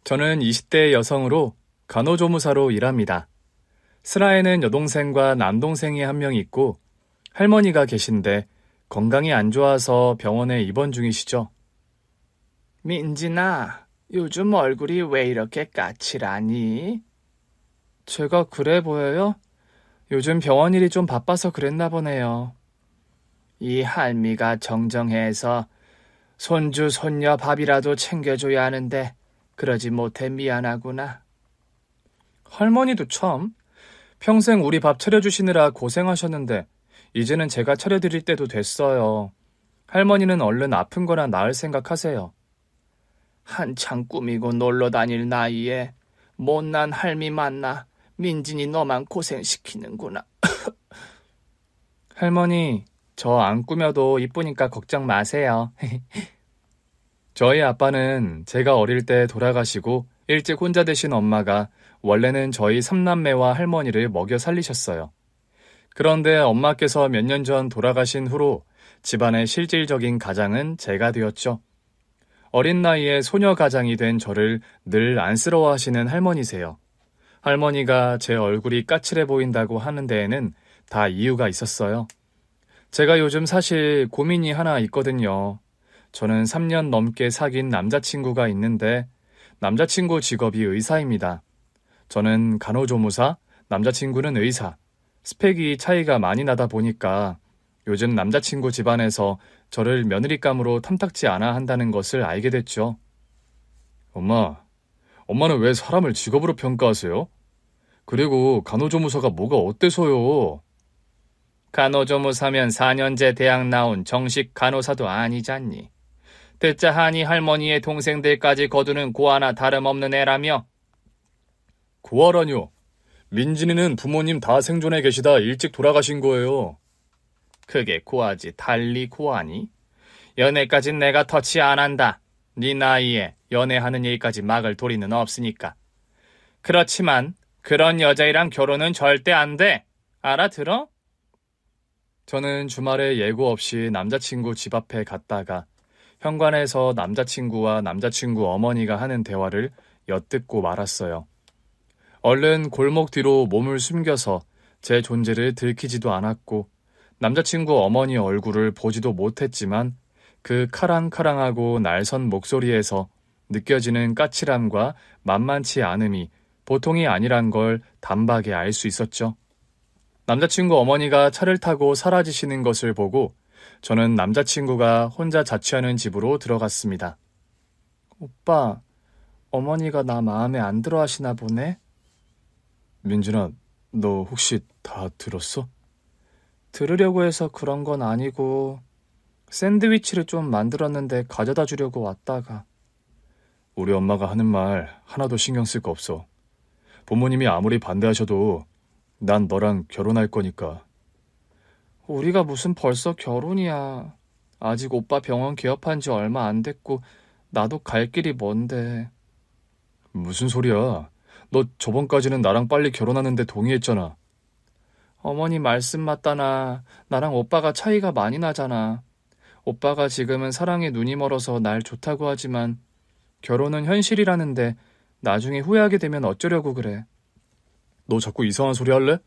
저는 20대 여성으로 간호조무사로 일합니다. 슬하에는 여동생과 남동생이 한 명 있고 할머니가 계신데 건강이 안 좋아서 병원에 입원 중이시죠. 민진아, 요즘 얼굴이 왜 이렇게 까칠하니? 제가 그래 보여요? 요즘 병원 일이 좀 바빠서 그랬나 보네요. 이 할미가 정정해서 손주, 손녀 밥이라도 챙겨줘야 하는데 그러지 못해 미안하구나. 할머니도 참, 평생 우리 밥 차려주시느라 고생하셨는데 이제는 제가 차려드릴 때도 됐어요. 할머니는 얼른 아픈 거나 나을 생각하세요. 한창 꾸미고 놀러 다닐 나이에 못난 할미 만나 민진이 너만 고생시키는구나. 할머니, 저 안 꾸며도 이쁘니까 걱정 마세요. 저희 아빠는 제가 어릴 때 돌아가시고 일찍 혼자 되신 엄마가 원래는 저희 3남매와 할머니를 먹여 살리셨어요. 그런데 엄마께서 몇 년 전 돌아가신 후로 집안의 실질적인 가장은 제가 되었죠. 어린 나이에 소녀 가장이 된 저를 늘 안쓰러워하시는 할머니세요. 할머니가 제 얼굴이 까칠해 보인다고 하는 데에는 다 이유가 있었어요. 제가 요즘 사실 고민이 하나 있거든요. 저는 3년 넘게 사귄 남자친구가 있는데 남자친구 직업이 의사입니다. 저는 간호조무사, 남자친구는 의사. 스펙이 차이가 많이 나다 보니까 요즘 남자친구 집안에서 저를 며느리감으로 탐탁지 않아 한다는 것을 알게 됐죠. 엄마는 왜 사람을 직업으로 평가하세요? 그리고 간호조무사가 뭐가 어때서요? 간호조무사면 4년제 대학 나온 정식 간호사도 아니잖니. 듣자 하니 할머니의 동생들까지 거두는 고아나 다름없는 애라며. 고아라뇨? 민진이는 부모님 다 생존해 계시다 일찍 돌아가신 거예요. 그게 고아지 달리 고아니? 연애까진 내가 터치 안 한다. 네 나이에 연애하는 일까지 막을 도리는 없으니까. 그렇지만 그런 여자애랑 결혼은 절대 안 돼. 알아들어? 저는 주말에 예고 없이 남자친구 집 앞에 갔다가 현관에서 남자친구와 남자친구 어머니가 하는 대화를 엿듣고 말았어요. 얼른 골목 뒤로 몸을 숨겨서 제 존재를 들키지도 않았고 남자친구 어머니 얼굴을 보지도 못했지만 그 카랑카랑하고 날선 목소리에서 느껴지는 까칠함과 만만치 않음이 보통이 아니란 걸 단박에 알 수 있었죠. 남자친구 어머니가 차를 타고 사라지시는 것을 보고 저는 남자친구가 혼자 자취하는 집으로 들어갔습니다. 오빠, 어머니가 나 마음에 안 들어 하시나 보네? 민준아, 너 혹시 다 들었어? 들으려고 해서 그런 건 아니고 샌드위치를 좀 만들었는데 가져다 주려고 왔다가. 우리 엄마가 하는 말 하나도 신경 쓸 거 없어. 부모님이 아무리 반대하셔도 난 너랑 결혼할 거니까. 우리가 무슨 벌써 결혼이야. 아직 오빠 병원 개업한 지 얼마 안 됐고 나도 갈 길이 먼데. 무슨 소리야. 너 저번까지는 나랑 빨리 결혼하는데 동의했잖아. 어머니 말씀 맞다나 나랑 오빠가 차이가 많이 나잖아. 오빠가 지금은 사랑에 눈이 멀어서 날 좋다고 하지만 결혼은 현실이라는데 나중에 후회하게 되면 어쩌려고 그래. 너 자꾸 이상한 소리 할래?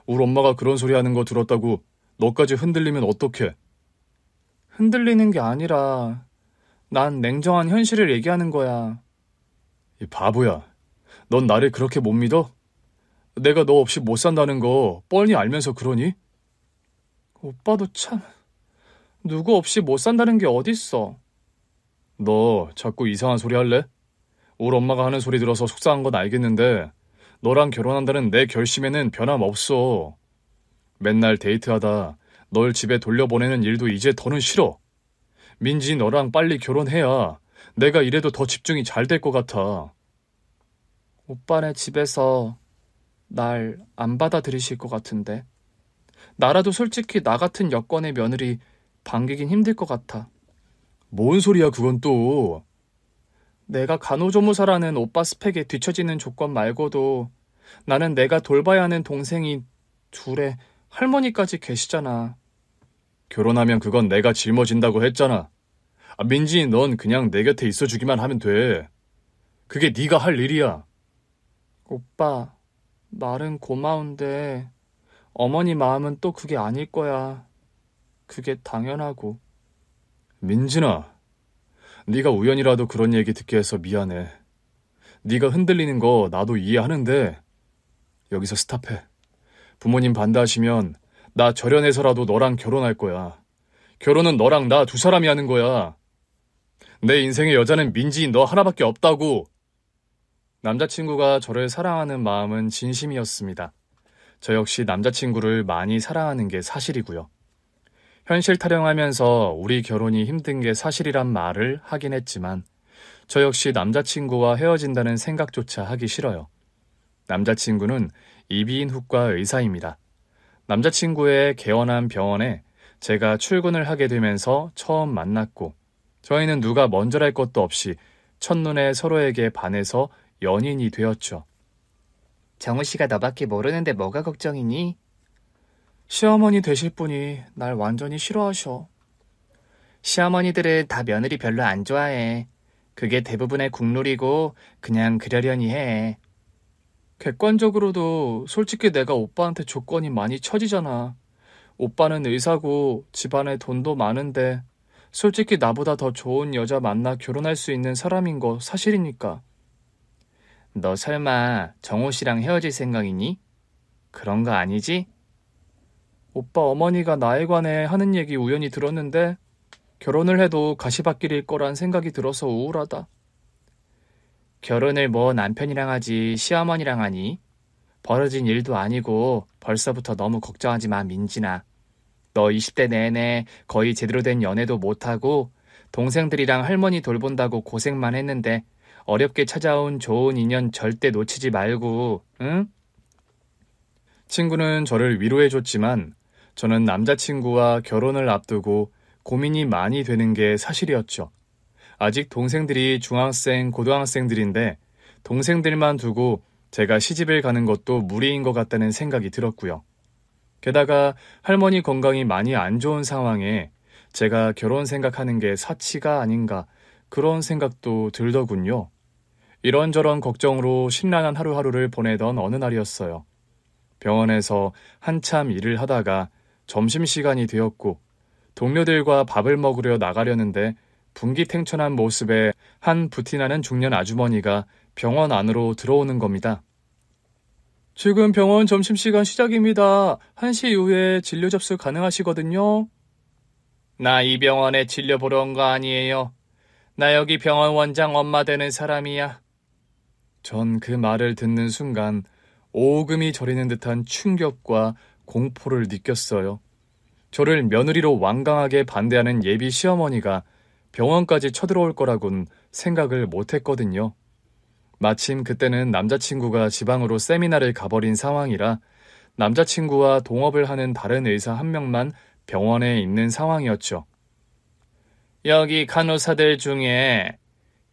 우리 엄마가 그런 소리 하는 거 들었다고 너까지 흔들리면 어떡해? 흔들리는 게 아니라 난 냉정한 현실을 얘기하는 거야. 이 바보야. 넌 나를 그렇게 못 믿어? 내가 너 없이 못 산다는 거 뻔히 알면서 그러니? 오빠도 참, 누구 없이 못 산다는 게 어딨어. 너 자꾸 이상한 소리 할래? 우리 엄마가 하는 소리 들어서 속상한 건 알겠는데 너랑 결혼한다는 내 결심에는 변함없어. 맨날 데이트하다 널 집에 돌려보내는 일도 이제 더는 싫어. 민지 너랑 빨리 결혼해야 내가 이래도 더 집중이 잘 될 것 같아. 오빠네 집에서 날 안 받아들이실 것 같은데. 나라도 솔직히 나 같은 여건의 며느리 반기긴 힘들 것 같아. 뭔 소리야 그건 또. 내가 간호조무사라는 오빠 스펙에 뒤처지는 조건 말고도 나는 내가 돌봐야 하는 동생이 둘에 할머니까지 계시잖아. 결혼하면 그건 내가 짊어진다고 했잖아. 민지 넌 그냥 내 곁에 있어주기만 하면 돼. 그게 네가 할 일이야. 오빠, 말은 고마운데 어머니 마음은 또 그게 아닐 거야. 그게 당연하고. 민진아, 네가 우연이라도 그런 얘기 듣게 해서 미안해. 네가 흔들리는 거 나도 이해하는데 여기서 스탑해. 부모님 반대하시면 나 절연해서라도 너랑 결혼할 거야. 결혼은 너랑 나 두 사람이 하는 거야. 내 인생의 여자는 민지인 너 하나밖에 없다고. 남자친구가 저를 사랑하는 마음은 진심이었습니다. 저 역시 남자친구를 많이 사랑하는 게 사실이고요. 현실 타령하면서 우리 결혼이 힘든 게 사실이란 말을 하긴 했지만 저 역시 남자친구와 헤어진다는 생각조차 하기 싫어요. 남자친구는 이비인후과 의사입니다. 남자친구의 개원한 병원에 제가 출근을 하게 되면서 처음 만났고 저희는 누가 먼저랄 것도 없이 첫눈에 서로에게 반해서 연인이 되었죠. 정우 씨가 너밖에 모르는데 뭐가 걱정이니? 시어머니 되실 분이 날 완전히 싫어하셔. 시어머니들은 다 며느리 별로 안 좋아해. 그게 대부분의 국룰이고 그냥 그러려니 해. 객관적으로도 솔직히 내가 오빠한테 조건이 많이 처지잖아. 오빠는 의사고 집안에 돈도 많은데 솔직히 나보다 더 좋은 여자 만나 결혼할 수 있는 사람인 거 사실이니까. 너 설마 정호 씨랑 헤어질 생각이니? 그런 거 아니지? 오빠 어머니가 나에 관해 하는 얘기 우연히 들었는데 결혼을 해도 가시밭길일 거란 생각이 들어서 우울하다. 결혼을 뭐 남편이랑 하지 시어머니랑 하니? 벌어진 일도 아니고 벌써부터 너무 걱정하지 마, 민진아. 너 20대 내내 거의 제대로 된 연애도 못하고 동생들이랑 할머니 돌본다고 고생만 했는데 어렵게 찾아온 좋은 인연 절대 놓치지 말고, 응? 친구는 저를 위로해줬지만 저는 남자친구와 결혼을 앞두고 고민이 많이 되는 게 사실이었죠. 아직 동생들이 중학생, 고등학생들인데 동생들만 두고 제가 시집을 가는 것도 무리인 것 같다는 생각이 들었고요. 게다가 할머니 건강이 많이 안 좋은 상황에 제가 결혼 생각하는 게 사치가 아닌가 그런 생각도 들더군요. 이런저런 걱정으로 심란한 하루하루를 보내던 어느 날이었어요. 병원에서 한참 일을 하다가 점심시간이 되었고 동료들과 밥을 먹으려 나가려는데 분기탱천한 모습에 한 부티나는 중년 아주머니가 병원 안으로 들어오는 겁니다. 지금 병원 점심시간 시작입니다. 1시 이후에 진료 접수 가능하시거든요. 나 이 병원에 진료 보러 온 거 아니에요. 나 여기 병원 원장 엄마 되는 사람이야. 전 그 말을 듣는 순간 오금이 저리는 듯한 충격과 공포를 느꼈어요. 저를 며느리로 완강하게 반대하는 예비 시어머니가 병원까지 쳐들어올 거라곤 생각을 못했거든요. 마침 그때는 남자친구가 지방으로 세미나를 가버린 상황이라 남자친구와 동업을 하는 다른 의사 한 명만 병원에 있는 상황이었죠. 여기 간호사들 중에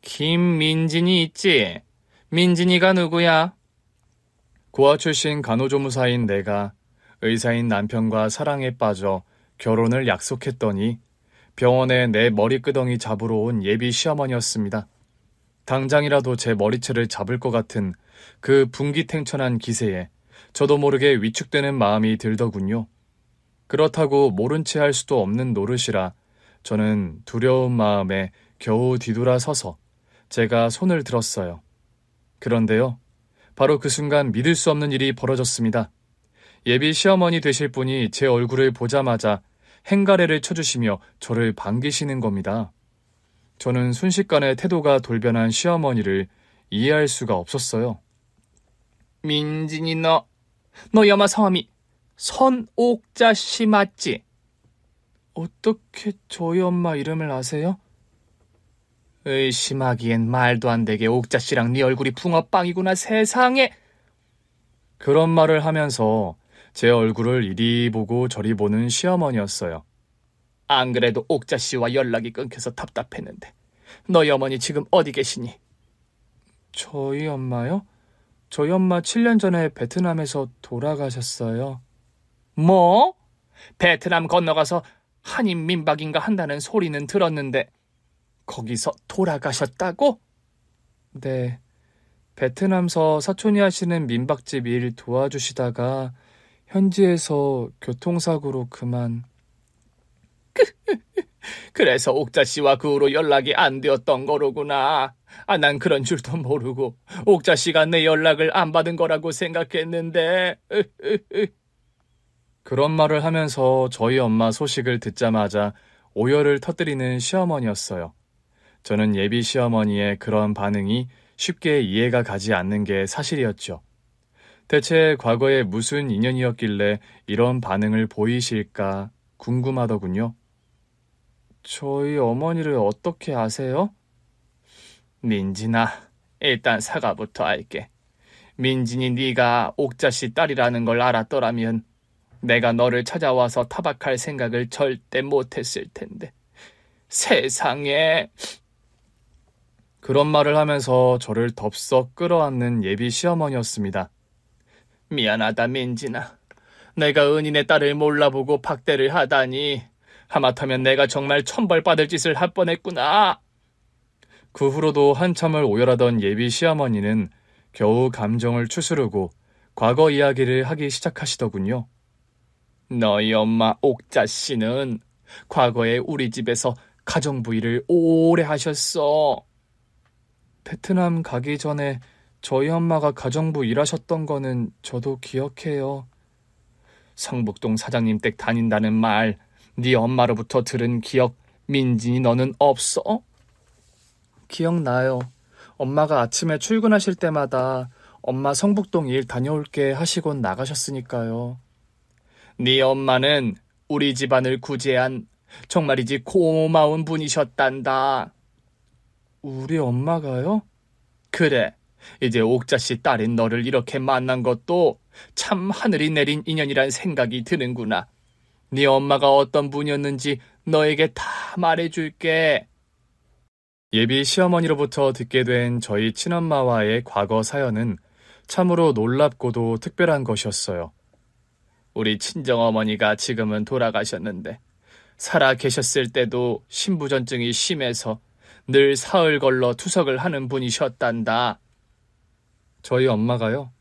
김민진이 있지? 민진이가 누구야? 고아 출신 간호조무사인 내가 의사인 남편과 사랑에 빠져 결혼을 약속했더니 병원에 내 머리끄덩이 잡으러 온 예비 시어머니였습니다. 당장이라도 제 머리채를 잡을 것 같은 그 분기탱천한 기세에 저도 모르게 위축되는 마음이 들더군요. 그렇다고 모른 채 할 수도 없는 노릇이라 저는 두려운 마음에 겨우 뒤돌아서서 제가 손을 들었어요. 그런데요, 바로 그 순간 믿을 수 없는 일이 벌어졌습니다. 예비 시어머니 되실 분이 제 얼굴을 보자마자 행가래를 쳐주시며 저를 반기시는 겁니다. 저는 순식간에 태도가 돌변한 시어머니를 이해할 수가 없었어요. 민진이 너 여마 성함이 선옥자 씨 맞지? 어떻게 저희 엄마 이름을 아세요? 의심하기엔 말도 안 되게 옥자 씨랑 네 얼굴이 붕어빵이구나 세상에. 그런 말을 하면서 제 얼굴을 이리 보고 저리 보는 시어머니였어요. 안 그래도 옥자 씨와 연락이 끊겨서 답답했는데 너희 어머니 지금 어디 계시니? 저희 엄마요? 저희 엄마 7년 전에 베트남에서 돌아가셨어요. 뭐? 베트남 건너가서 한인 민박인가 한다는 소리는 들었는데 거기서 돌아가셨다고? 네, 베트남서 사촌이 하시는 민박집 일 도와주시다가 현지에서 교통사고로 그만. 그래서 옥자 씨와 그 후로 연락이 안 되었던 거로구나. 난 그런 줄도 모르고 옥자 씨가 내 연락을 안 받은 거라고 생각했는데. 그런 말을 하면서 저희 엄마 소식을 듣자마자 오열을 터뜨리는 시어머니였어요. 저는 예비 시어머니의 그런 반응이 쉽게 이해가 가지 않는 게 사실이었죠. 대체 과거에 무슨 인연이었길래 이런 반응을 보이실까 궁금하더군요. 저희 어머니를 어떻게 아세요? 민진아, 일단 사과부터 할게. 민진이 네가 옥자 씨 딸이라는 걸 알았더라면 내가 너를 찾아와서 타박할 생각을 절대 못했을 텐데. 세상에. 그런 말을 하면서 저를 덥석 끌어안는 예비 시어머니였습니다. 미안하다, 민진아. 내가 은인의 딸을 몰라보고 박대를 하다니. 하마터면 내가 정말 천벌받을 짓을 할 뻔했구나. 그 후로도 한참을 오열하던 예비 시어머니는 겨우 감정을 추스르고 과거 이야기를 하기 시작하시더군요. 너희 엄마 옥자 씨는 과거에 우리 집에서 가정부 일을 오래 하셨어. 베트남 가기 전에 저희 엄마가 가정부 일하셨던 거는 저도 기억해요. 성북동 사장님 댁 다닌다는 말, 네 엄마로부터 들은 기억, 민진이 너는 없어? 기억나요. 엄마가 아침에 출근하실 때마다 엄마 성북동 일 다녀올게 하시곤 나가셨으니까요. 네 엄마는 우리 집안을 구제한 정말이지 고마운 분이셨단다. 우리 엄마가요? 그래, 이제 옥자씨 딸인 너를 이렇게 만난 것도 참 하늘이 내린 인연이란 생각이 드는구나. 네 엄마가 어떤 분이었는지 너에게 다 말해줄게. 예비 시어머니로부터 듣게 된 저희 친엄마와의 과거 사연은 참으로 놀랍고도 특별한 것이었어요. 우리 친정어머니가 지금은 돌아가셨는데 살아 계셨을 때도 신부전증이 심해서 늘 사흘 걸러 투석을 하는 분이셨단다. 저희 엄마가요?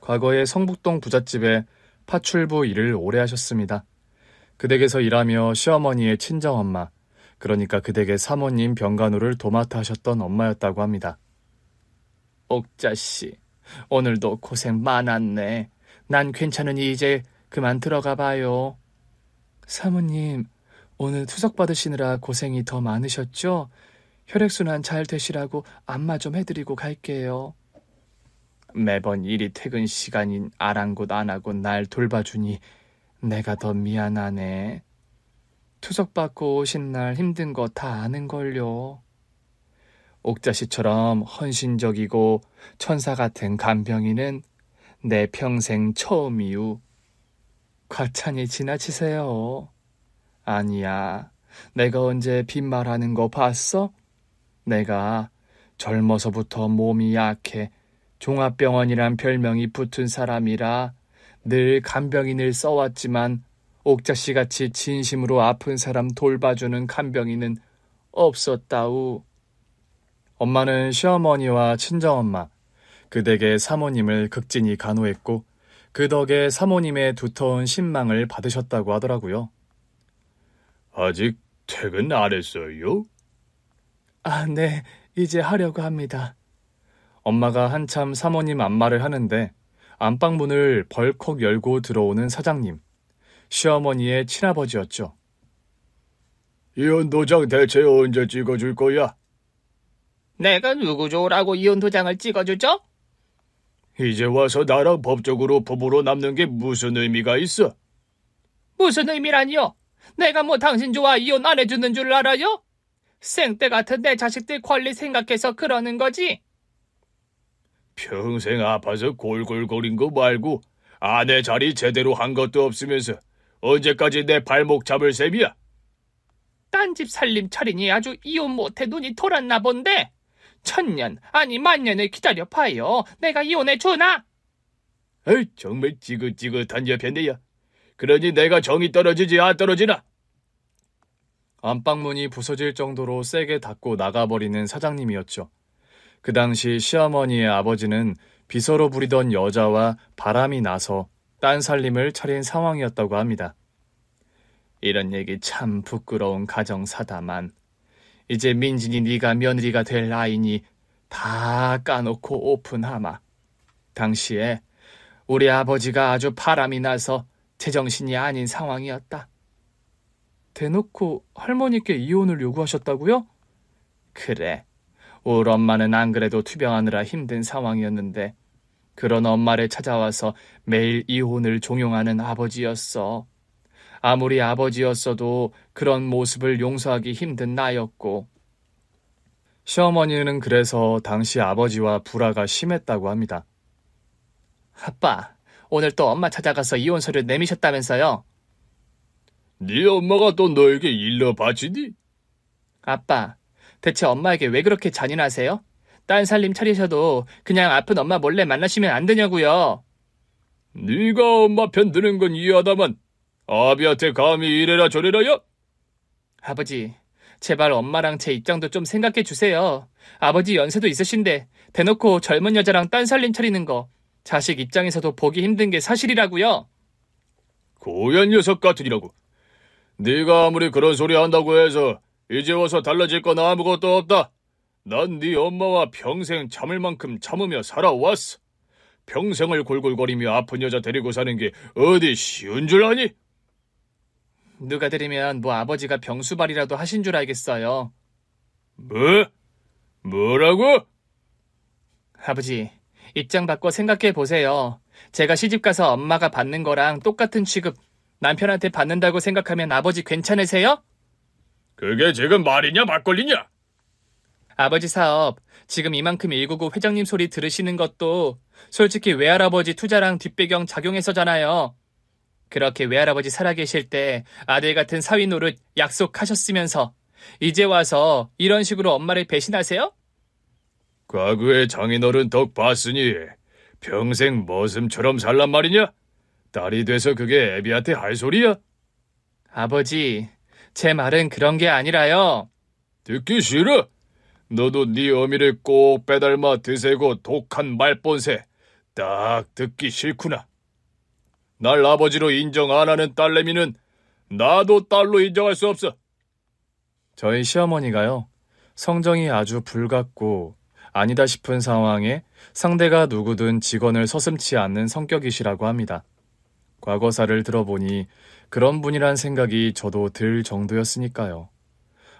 과거에 성북동 부잣집에 파출부 일을 오래 하셨습니다. 그 댁에서 일하며 시어머니의 친정엄마, 그러니까 그 댁의 사모님 병간호를 도맡아 하셨던 엄마였다고 합니다. 옥자씨, 오늘도 고생 많았네. 난 괜찮으니 이제 그만 들어가 봐요. 사모님, 오늘 투석 받으시느라 고생이 더 많으셨죠? 혈액순환 잘 되시라고 안마 좀 해드리고 갈게요. 매번 일이 퇴근 시간인 아랑곳 안 하고 날 돌봐주니 내가 더 미안하네. 투석 받고 오신 날 힘든 거 다 아는걸요. 옥자씨처럼 헌신적이고 천사 같은 간병인은 내 평생 처음이유. 과찬이 지나치세요. 아니야, 내가 언제 빈말하는 거 봤어? 내가 젊어서부터 몸이 약해 종합병원이란 별명이 붙은 사람이라 늘 간병인을 써왔지만 옥자씨같이 진심으로 아픈 사람 돌봐주는 간병인은 없었다우. 엄마는 시어머니와 친정엄마, 그 댁의 사모님을 극진히 간호했고 그 덕에 사모님의 두터운 신망을 받으셨다고 하더라고요. 아직 퇴근 안 했어요? 아, 네, 이제 하려고 합니다. 엄마가 한참 사모님 안마를 하는데 안방문을 벌컥 열고 들어오는 사장님, 시어머니의 친아버지였죠. 이혼 도장 대체 언제 찍어줄 거야? 내가 누구 좋으라고 이혼 도장을 찍어주죠? 이제 와서 나랑 법적으로 부부로 남는 게 무슨 의미가 있어? 무슨 의미라니요? 내가 뭐 당신 좋아 이혼 안 해주는 줄 알아요? 생때 같은 내 자식들 권리 생각해서 그러는 거지. 평생 아파서 골골거린 거 말고 아내 자리 제대로 한 것도 없으면서 언제까지 내 발목 잡을 셈이야? 딴 집 살림 차리니 아주 이혼 못해 눈이 돌았나 본데. 1000년 아니 만년을 기다려 봐요. 내가 이혼해 주나? 에이, 정말 지긋지긋한 여편네야. 그러니 내가 정이 떨어지지 안 떨어지나? 안방문이 부서질 정도로 세게 닫고 나가버리는 사장님이었죠. 그 당시 시어머니의 아버지는 비서로 부리던 여자와 바람이 나서 딴 살림을 차린 상황이었다고 합니다. 이런 얘기 참 부끄러운 가정사다만 이제 민진이 네가 며느리가 될 나이니 다 까놓고 오픈하마. 당시에 우리 아버지가 아주 바람이 나서 제정신이 아닌 상황이었다. 대놓고 할머니께 이혼을 요구하셨다고요? 그래. 우리 엄마는 안 그래도 투병하느라 힘든 상황이었는데 그런 엄마를 찾아와서 매일 이혼을 종용하는 아버지였어. 아무리 아버지였어도 그런 모습을 용서하기 힘든 나였고. 시어머니는 그래서 당시 아버지와 불화가 심했다고 합니다. 아빠, 오늘 또 엄마 찾아가서 이혼서를 내미셨다면서요? 네 엄마가 또 너에게 일러 바치니? 아빠, 대체 엄마에게 왜 그렇게 잔인하세요? 딴 살림 차리셔도 그냥 아픈 엄마 몰래 만나시면 안 되냐고요. 네가 엄마 편 드는 건 이해하다만 아비한테 감히 이래라 저래라야? 아버지, 제발 엄마랑 제 입장도 좀 생각해 주세요. 아버지 연세도 있으신데 대놓고 젊은 여자랑 딴 살림 차리는 거 자식 입장에서도 보기 힘든 게 사실이라고요. 고얀 녀석 같으니라고. 네가 아무리 그런 소리 한다고 해서 이제 와서 달라질 건 아무것도 없다. 난 네 엄마와 평생 참을 만큼 참으며 살아왔어. 평생을 골골거리며 아픈 여자 데리고 사는 게 어디 쉬운 줄 아니? 누가 들으면 뭐 아버지가 병수발이라도 하신 줄 알겠어요. 뭐? 뭐라고? 아버지, 입장 바꿔 생각해 보세요. 제가 시집가서 엄마가 받는 거랑 똑같은 취급 남편한테 받는다고 생각하면 아버지 괜찮으세요? 그게 지금 말이냐 막걸리냐? 아버지 사업 지금 이만큼 일구고 회장님 소리 들으시는 것도 솔직히 외할아버지 투자랑 뒷배경 작용해서잖아요. 그렇게 외할아버지 살아계실 때 아들 같은 사위 노릇 약속하셨으면서 이제 와서 이런 식으로 엄마를 배신하세요? 과거의 장인어른 덕 봤으니 평생 머슴처럼 살란 말이냐? 딸이 돼서 그게 애비한테 할 소리야? 아버지, 제 말은 그런 게 아니라요. 듣기 싫어? 너도 네 어미를 꼭 빼닮아 드세고 독한 말본새 딱 듣기 싫구나. 날 아버지로 인정 안 하는 딸내미는 나도 딸로 인정할 수 없어. 저희 시어머니가요, 성정이 아주 불같고 아니다 싶은 상황에 상대가 누구든 직원을 서슴지 않는 성격이시라고 합니다. 과거사를 들어보니 그런 분이란 생각이 저도 들 정도였으니까요.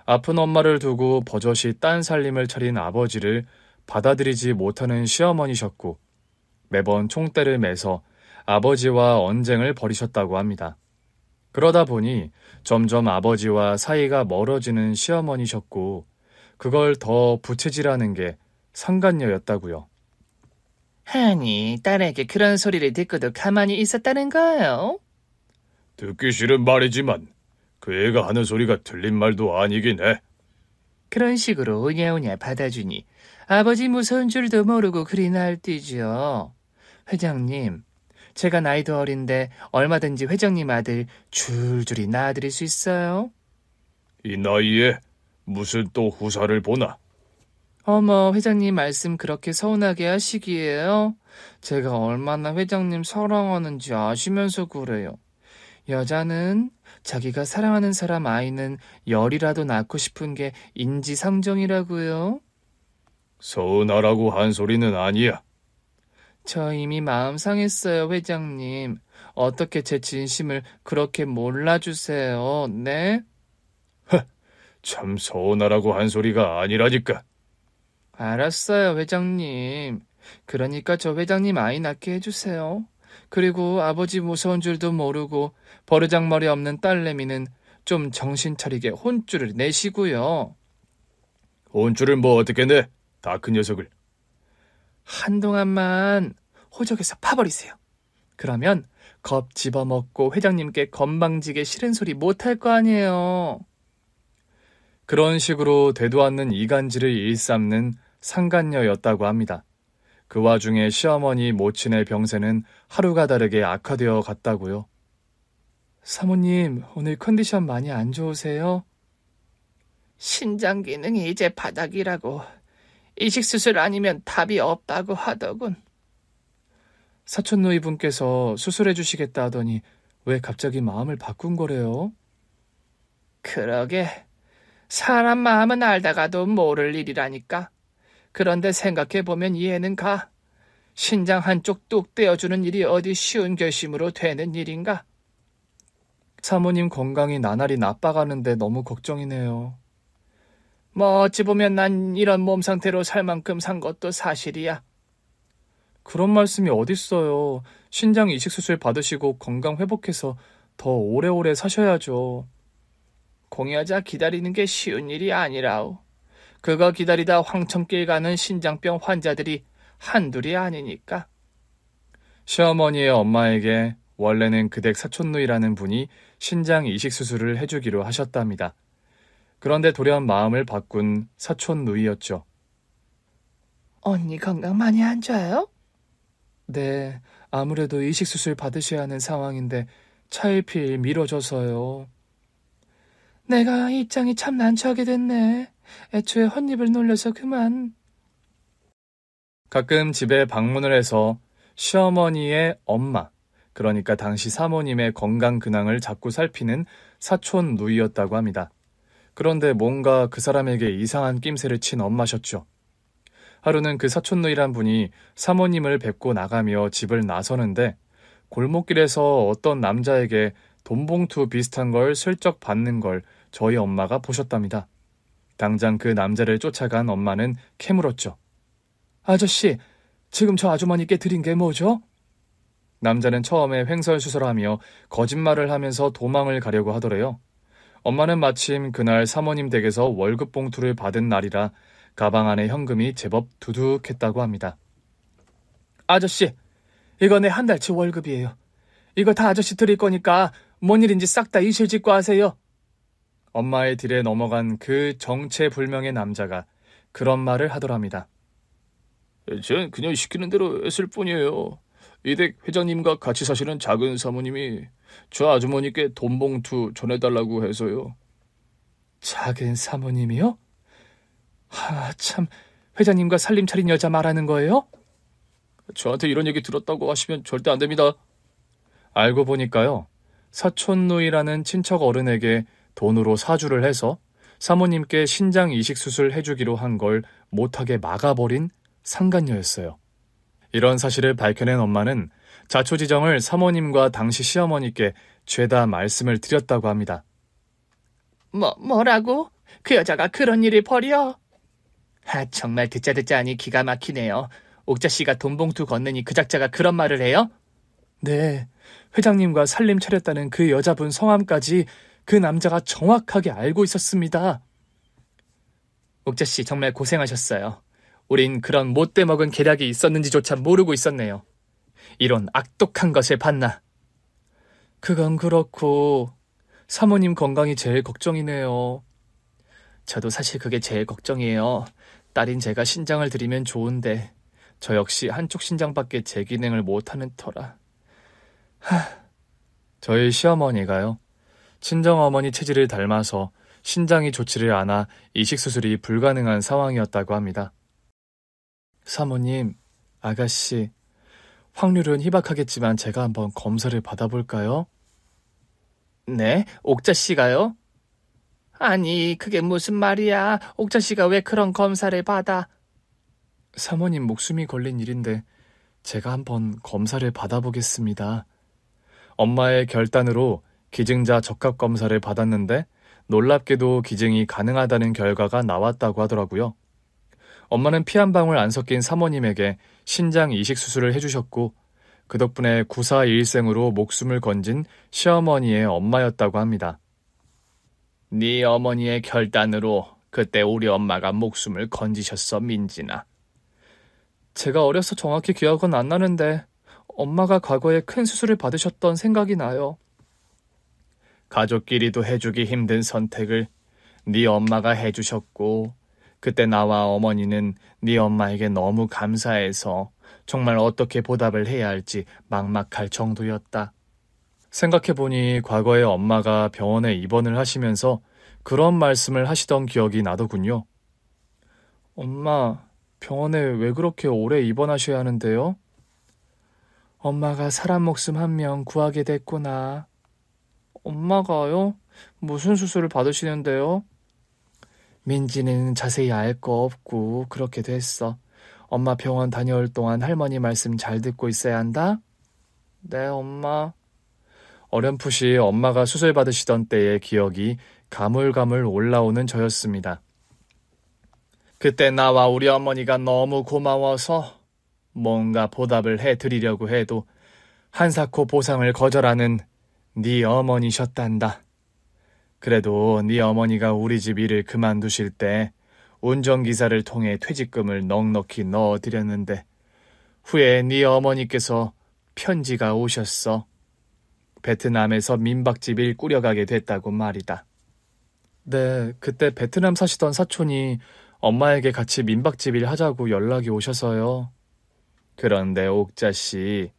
아픈 엄마를 두고 버젓이 딴 살림을 차린 아버지를 받아들이지 못하는 시어머니셨고 매번 총대를 매서 아버지와 언쟁을 벌이셨다고 합니다. 그러다 보니 점점 아버지와 사이가 멀어지는 시어머니셨고 그걸 더 부채질하는 게 상간녀였다고요. 아니, 딸에게 그런 소리를 듣고도 가만히 있었다는 거예요? 듣기 싫은 말이지만 그 애가 하는 소리가 틀린 말도 아니긴 해. 그런 식으로 오냐오냐 받아주니 아버지 무서운 줄도 모르고 그리 날뛰죠. 회장님, 제가 나이도 어린데 얼마든지 회장님 아들 줄줄이 낳아드릴 수 있어요? 이 나이에 무슨 또 후사를 보나? 어머, 회장님 말씀 그렇게 서운하게 하시기에요? 제가 얼마나 회장님 사랑하는지 아시면서 그래요. 여자는 자기가 사랑하는 사람 아이는 열이라도 낳고 싶은 게 인지상정이라고요. 서운하라고 한 소리는 아니야. 저 이미 마음 상했어요, 회장님. 어떻게 제 진심을 그렇게 몰라주세요, 네? 참 서운하라고 한 소리가 아니라니까. 알았어요, 회장님. 그러니까 저 회장님 아이 낳게 해주세요. 그리고 아버지 무서운 줄도 모르고 버르장머리 없는 딸내미는 좀 정신 차리게 혼쭐을 내시고요. 혼쭐을 뭐 어떻게 내? 다 큰 녀석을. 한동안만 호적에서 파버리세요. 그러면 겁 집어먹고 회장님께 건방지게 싫은 소리 못할 거 아니에요. 그런 식으로 되도 않는 이간질을 일삼는 상간녀였다고 합니다. 그 와중에 시어머니 모친의 병세는 하루가 다르게 악화되어 갔다고요. 사모님, 오늘 컨디션 많이 안 좋으세요? 신장 기능이 이제 바닥이라고. 이식수술 아니면 답이 없다고 하더군. 사촌 누이분께서 수술해 주시겠다 하더니 왜 갑자기 마음을 바꾼 거래요? 그러게, 사람 마음은 알다가도 모를 일이라니까. 그런데 생각해보면 이해는 가. 신장 한쪽 뚝 떼어주는 일이 어디 쉬운 결심으로 되는 일인가? 사모님 건강이 나날이 나빠가는데 너무 걱정이네요. 뭐 어찌 보면 난 이런 몸 상태로 살 만큼 산 것도 사실이야. 그런 말씀이 어딨어요. 신장 이식 수술 받으시고 건강 회복해서 더 오래오래 사셔야죠. 공여자 기다리는 게 쉬운 일이 아니라오. 그거 기다리다 황천길 가는 신장병 환자들이 한둘이 아니니까. 시어머니의 엄마에게 원래는 그댁 사촌누이라는 분이 신장 이식 수술을 해주기로 하셨답니다. 그런데 돌연 마음을 바꾼 사촌누이였죠. 언니 건강 많이 안 좋아요? 네, 아무래도 이식 수술 받으셔야 하는 상황인데 차일피일 미뤄져서요. 내가 입장이 참 난처하게 됐네. 애초에 헛입을 놀려서 그만. 가끔 집에 방문을 해서 시어머니의 엄마, 그러니까 당시 사모님의 건강 근황을 자꾸 살피는 사촌 누이였다고 합니다. 그런데 뭔가 그 사람에게 이상한 낌새를 친 엄마셨죠. 하루는 그 사촌 누이란 분이 사모님을 뵙고 나가며 집을 나서는데 골목길에서 어떤 남자에게 돈봉투 비슷한 걸 슬쩍 받는 걸 저희 엄마가 보셨답니다. 당장 그 남자를 쫓아간 엄마는 캐물었죠. 아저씨, 지금 저 아주머니께 드린 게 뭐죠? 남자는 처음에 횡설수설하며 거짓말을 하면서 도망을 가려고 하더래요. 엄마는 마침 그날 사모님 댁에서 월급 봉투를 받은 날이라 가방 안에 현금이 제법 두둑했다고 합니다. 아저씨, 이거 내 한 달치 월급이에요. 이거 다 아저씨 드릴 거니까 뭔 일인지 싹 다 이실직고 하세요. 엄마의 딜에 넘어간 그 정체불명의 남자가 그런 말을 하더랍니다. 전 그냥 시키는 대로 했을 뿐이에요. 이댁 회장님과 같이 사시는 작은 사모님이 저 아주머니께 돈봉투 전해달라고 해서요. 작은 사모님이요? 참, 회장님과 살림 차린 여자 말하는 거예요? 저한테 이런 얘기 들었다고 하시면 절대 안 됩니다. 알고 보니까요, 사촌누이라는 친척 어른에게 돈으로 사주를 해서 사모님께 신장 이식 수술 해주기로 한 걸 못하게 막아버린 상간녀였어요. 이런 사실을 밝혀낸 엄마는 자초지정을 사모님과 당시 시어머니께 죄다 말씀을 드렸다고 합니다. 뭐라고? 그 여자가 그런 일을 벌여? 정말 듣자 하니 기가 막히네요. 옥자씨가 돈봉투 건네니 그 작자가 그런 말을 해요? 네, 회장님과 살림 차렸다는 그 여자분 성함까지 그 남자가 정확하게 알고 있었습니다. 옥자씨 정말 고생하셨어요. 우린 그런 못돼 먹은 계략이 있었는지조차 모르고 있었네요. 이런 악독한 것을 봤나? 그건 그렇고 사모님 건강이 제일 걱정이네요. 저도 사실 그게 제일 걱정이에요. 딸인 제가 신장을 드리면 좋은데 저 역시 한쪽 신장밖에 제 기능을 못하는 터라. 저희 시어머니가요, 친정어머니 체질을 닮아서 신장이 좋지를 않아 이식수술이 불가능한 상황이었다고 합니다. 사모님, 아가씨, 확률은 희박하겠지만 제가 한번 검사를 받아볼까요? 네? 옥자씨가요? 아니, 그게 무슨 말이야. 옥자씨가 왜 그런 검사를 받아? 사모님 목숨이 걸린 일인데 제가 한번 검사를 받아보겠습니다. 엄마의 결단으로 기증자 적합검사를 받았는데 놀랍게도 기증이 가능하다는 결과가 나왔다고 하더라고요. 엄마는 피 한 방울 안 섞인 사모님에게 신장 이식 수술을 해주셨고 그 덕분에 구사일생으로 목숨을 건진 시어머니의 엄마였다고 합니다. 네 어머니의 결단으로 그때 우리 엄마가 목숨을 건지셨어, 민진아. 제가 어려서 정확히 기억은 안 나는데 엄마가 과거에 큰 수술을 받으셨던 생각이 나요. 가족끼리도 해주기 힘든 선택을 네 엄마가 해주셨고 그때 나와 어머니는 네 엄마에게 너무 감사해서 정말 어떻게 보답을 해야 할지 막막할 정도였다. 생각해보니 과거에 엄마가 병원에 입원을 하시면서 그런 말씀을 하시던 기억이 나더군요. 엄마, 병원에 왜 그렇게 오래 입원하셔야 하는데요? 엄마가 사람 목숨 한 명 구하게 됐구나. 엄마가요? 무슨 수술을 받으시는데요? 민지는 자세히 알 거 없고 그렇게 됐어. 엄마 병원 다녀올 동안 할머니 말씀 잘 듣고 있어야 한다? 네, 엄마. 어렴풋이 엄마가 수술 받으시던 때의 기억이 가물가물 올라오는 저였습니다. 그때 나와 우리 어머니가 너무 고마워서 뭔가 보답을 해드리려고 해도 한사코 보상을 거절하는 네 어머니셨단다. 그래도 네 어머니가 우리 집 일을 그만두실 때 운전기사를 통해 퇴직금을 넉넉히 넣어드렸는데 후에 네 어머니께서 편지가 오셨어. 베트남에서 민박집 일 꾸려가게 됐다고 말이다. 네, 그때 베트남 사시던 사촌이 엄마에게 같이 민박집 일 하자고 연락이 오셔서요. 그런데 옥자씨,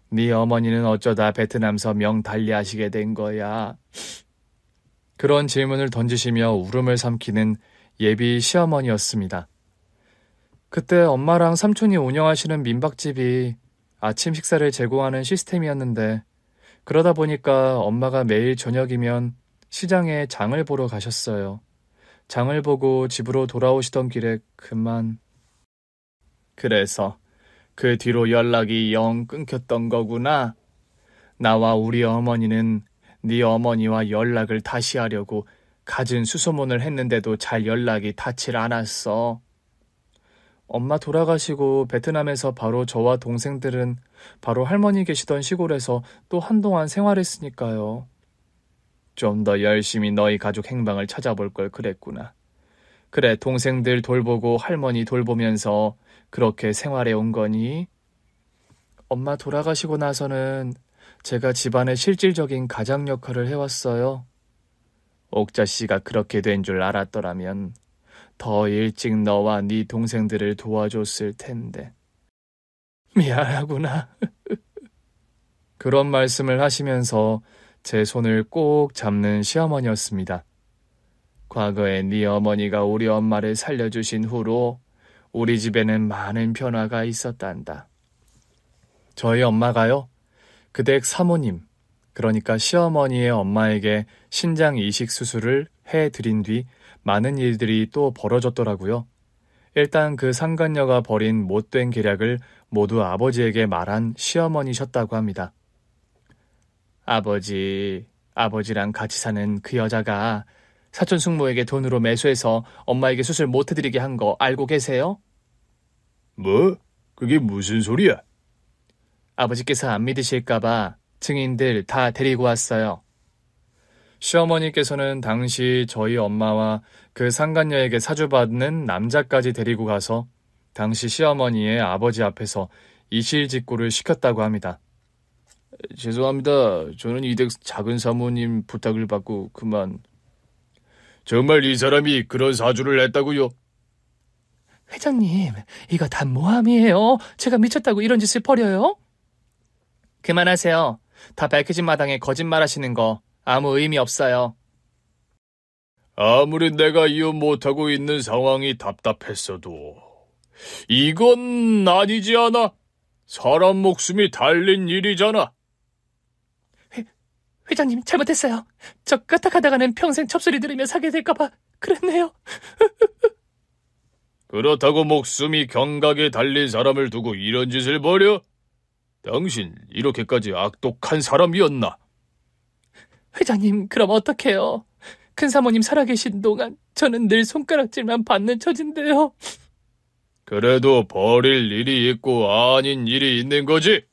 네 어머니는 어쩌다 베트남서 명 달리하시게 된 거야. 그런 질문을 던지시며 울음을 삼키는 예비 시어머니였습니다. 그때 엄마랑 삼촌이 운영하시는 민박집이 아침 식사를 제공하는 시스템이었는데 그러다 보니까 엄마가 매일 저녁이면 시장에 장을 보러 가셨어요. 장을 보고 집으로 돌아오시던 길에 그만. 그래서 그 뒤로 연락이 영 끊겼던 거구나. 나와 우리 어머니는 네 어머니와 연락을 다시 하려고 갖은 수소문을 했는데도 잘 연락이 닿질 않았어. 엄마 돌아가시고 베트남에서 바로 저와 동생들은 바로 할머니 계시던 시골에서 또 한동안 생활했으니까요. 좀 더 열심히 너희 가족 행방을 찾아볼 걸 그랬구나. 그래, 동생들 돌보고 할머니 돌보면서 그렇게 생활해 온 거니? 엄마 돌아가시고 나서는 제가 집안의 실질적인 가장 역할을 해왔어요. 옥자 씨가 그렇게 된 줄 알았더라면 더 일찍 너와 네 동생들을 도와줬을 텐데. 미안하구나. 그런 말씀을 하시면서 제 손을 꼭 잡는 시어머니였습니다. 과거에 네 어머니가 우리 엄마를 살려주신 후로 우리 집에는 많은 변화가 있었단다. 저희 엄마가요, 그댁 사모님, 그러니까 시어머니의 엄마에게 신장 이식 수술을 해드린 뒤 많은 일들이 또 벌어졌더라고요. 일단 그 상간녀가 벌인 못된 계략을 모두 아버지에게 말한 시어머니셨다고 합니다. 아버지랑 같이 사는 그 여자가 사촌 숙모에게 돈으로 매수해서 엄마에게 수술 못 해드리게 한 거 알고 계세요? 뭐? 그게 무슨 소리야? 아버지께서 안 믿으실까봐 증인들 다 데리고 왔어요. 시어머니께서는 당시 저희 엄마와 그 상간녀에게 사주받는 남자까지 데리고 가서 당시 시어머니의 아버지 앞에서 이실직고를 시켰다고 합니다. 죄송합니다. 저는 이댁 작은 사모님 부탁을 받고 그만. 정말 이 사람이 그런 사주를 냈다고요? 회장님, 이거 다 모함이에요. 제가 미쳤다고 이런 짓을 벌여요? 그만하세요. 다 밝혀진 마당에 거짓말하시는 거 아무 의미 없어요. 아무리 내가 이혼 못하고 있는 상황이 답답했어도 이건 아니지 않아? 사람 목숨이 달린 일이잖아. 회장님, 잘못했어요. 저 까딱하다가는 평생 첩소리 들으며 살게 될까봐 그랬네요. 그렇다고 목숨이 경각에 달린 사람을 두고 이런 짓을 벌여? 당신 이렇게까지 악독한 사람이었나? 회장님, 그럼 어떡해요? 큰사모님 살아계신 동안 저는 늘 손가락질만 받는 처진데요. 그래도 버릴 일이 있고 아닌 일이 있는 거지.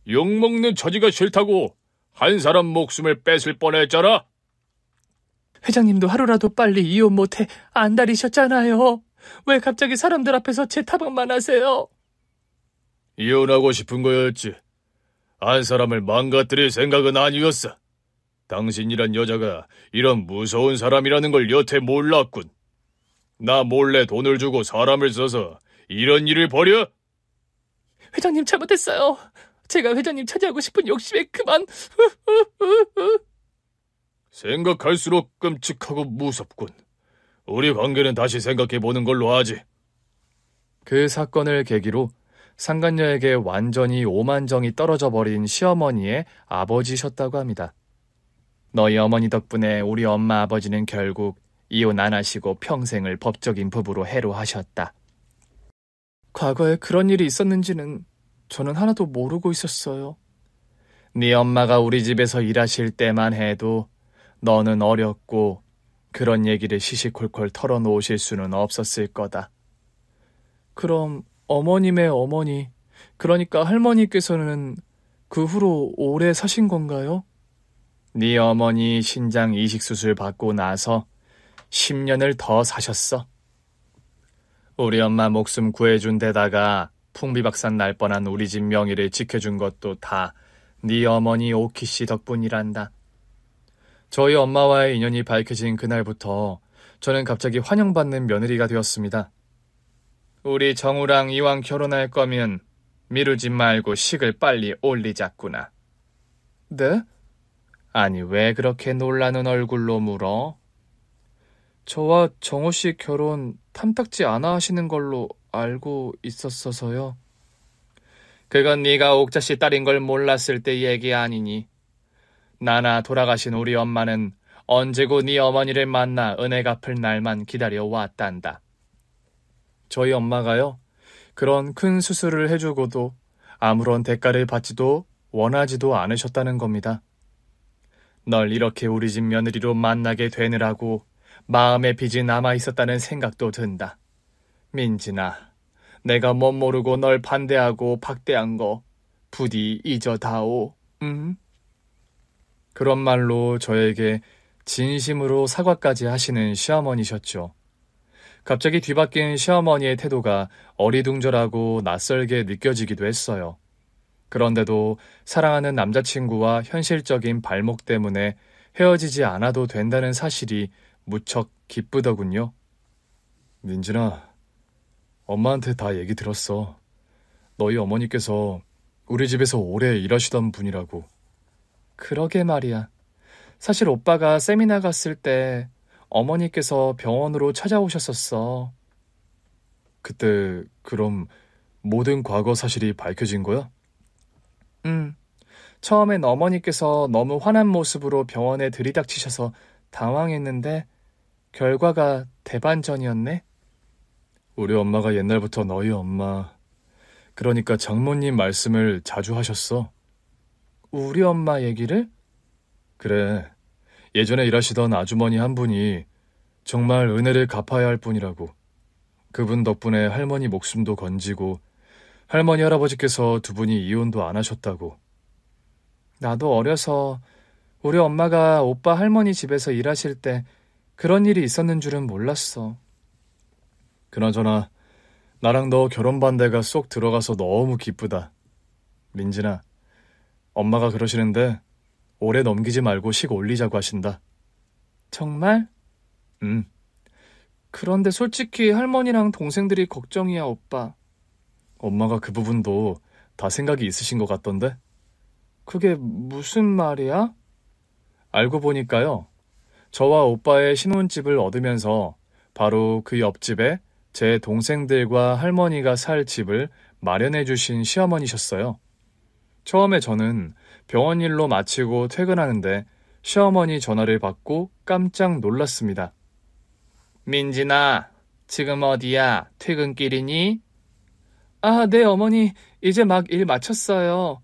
욕먹는 처지가 싫다고 한 사람 목숨을 뺏을 뻔했잖아. 회장님도 하루라도 빨리 이혼 못해 안달이셨잖아요. 왜 갑자기 사람들 앞에서 제 타박만 하세요? 이혼하고 싶은 거였지. 한 사람을 망가뜨릴 생각은 아니었어. 당신이란 여자가 이런 무서운 사람이라는 걸 여태 몰랐군. 나 몰래 돈을 주고 사람을 써서 이런 일을 벌여? 회장님, 잘못했어요. 제가 회장님 차지하고 싶은 욕심에 그만. 생각할수록 끔찍하고 무섭군. 우리 관계는 다시 생각해보는 걸로 하지. 그 사건을 계기로 상간녀에게 완전히 오만정이 떨어져 버린 시어머니의 아버지셨다고 합니다. 너희 어머니 덕분에 우리 엄마 아버지는 결국 이혼 안 하시고 평생을 법적인 부부로 해로하셨다. 과거에 그런 일이 있었는지는 저는 하나도 모르고 있었어요. 네 엄마가 우리 집에서 일하실 때만 해도 너는 어렸고 그런 얘기를 시시콜콜 털어놓으실 수는 없었을 거다. 그럼 어머님의 어머니, 그러니까 할머니께서는 그 후로 오래 사신 건가요? 네 어머니 신장 이식수술 받고 나서 10년을 더 사셨어. 우리 엄마 목숨 구해준 데다가 풍비박산 날 뻔한 우리 집 명의를 지켜준 것도 다 네 어머니 오키 씨 덕분이란다. 저희 엄마와의 인연이 밝혀진 그날부터 저는 갑자기 환영받는 며느리가 되었습니다. 우리 정우랑 이왕 결혼할 거면 미루지 말고 식을 빨리 올리자꾸나. 네? 아니 왜 그렇게 놀라는 얼굴로 물어? 저와 정우 씨 결혼 탐탁지 않아 하시는 걸로 알고 있었어서요. 그건 네가 옥자 씨 딸인 걸 몰랐을 때 얘기 아니니. 나나 돌아가신 우리 엄마는 언제고 네 어머니를 만나 은혜 갚을 날만 기다려 왔단다. 저희 엄마가요, 그런 큰 수술을 해주고도 아무런 대가를 받지도 원하지도 않으셨다는 겁니다. 널 이렇게 우리 집 며느리로 만나게 되느라고 마음의 빚이 남아있었다는 생각도 든다. 민진아, 내가 못 모르고 널 반대하고 박대한 거 부디 잊어다오. 응? 그런 말로 저에게 진심으로 사과까지 하시는 시어머니셨죠. 갑자기 뒤바뀐 시어머니의 태도가 어리둥절하고 낯설게 느껴지기도 했어요. 그런데도 사랑하는 남자친구와 현실적인 발목 때문에 헤어지지 않아도 된다는 사실이 무척 기쁘더군요. 민진아, 엄마한테 다 얘기 들었어. 너희 어머니께서 우리 집에서 오래 일하시던 분이라고. 그러게 말이야. 사실 오빠가 세미나 갔을 때 어머니께서 병원으로 찾아오셨었어. 그때 그럼 모든 과거 사실이 밝혀진 거야? 응. 처음엔 어머니께서 너무 화난 모습으로 병원에 들이닥치셔서 당황했는데 결과가 대반전이었네. 우리 엄마가 옛날부터 너희 엄마, 그러니까 장모님 말씀을 자주 하셨어. 우리 엄마 얘기를? 그래. 예전에 일하시던 아주머니 한 분이 정말 은혜를 갚아야 할 분이라고. 그분 덕분에 할머니 목숨도 건지고 할머니 할아버지께서 두 분이 이혼도 안 하셨다고. 나도 어려서 우리 엄마가 오빠 할머니 집에서 일하실 때 그런 일이 있었는 줄은 몰랐어. 그나저나 나랑 너 결혼 반대가 쏙 들어가서 너무 기쁘다. 민진아, 엄마가 그러시는데 오래 넘기지 말고 식 올리자고 하신다. 정말? 응. 그런데 솔직히 할머니랑 동생들이 걱정이야, 오빠. 엄마가 그 부분도 다 생각이 있으신 것 같던데? 그게 무슨 말이야? 알고 보니까요, 저와 오빠의 신혼집을 얻으면서 바로 그 옆집에 제 동생들과 할머니가 살 집을 마련해 주신 시어머니셨어요. 처음에 저는 병원 일로 마치고 퇴근하는데 시어머니 전화를 받고 깜짝 놀랐습니다. 민진아, 지금 어디야? 퇴근길이니? 아, 네, 어머니. 이제 막 일 마쳤어요.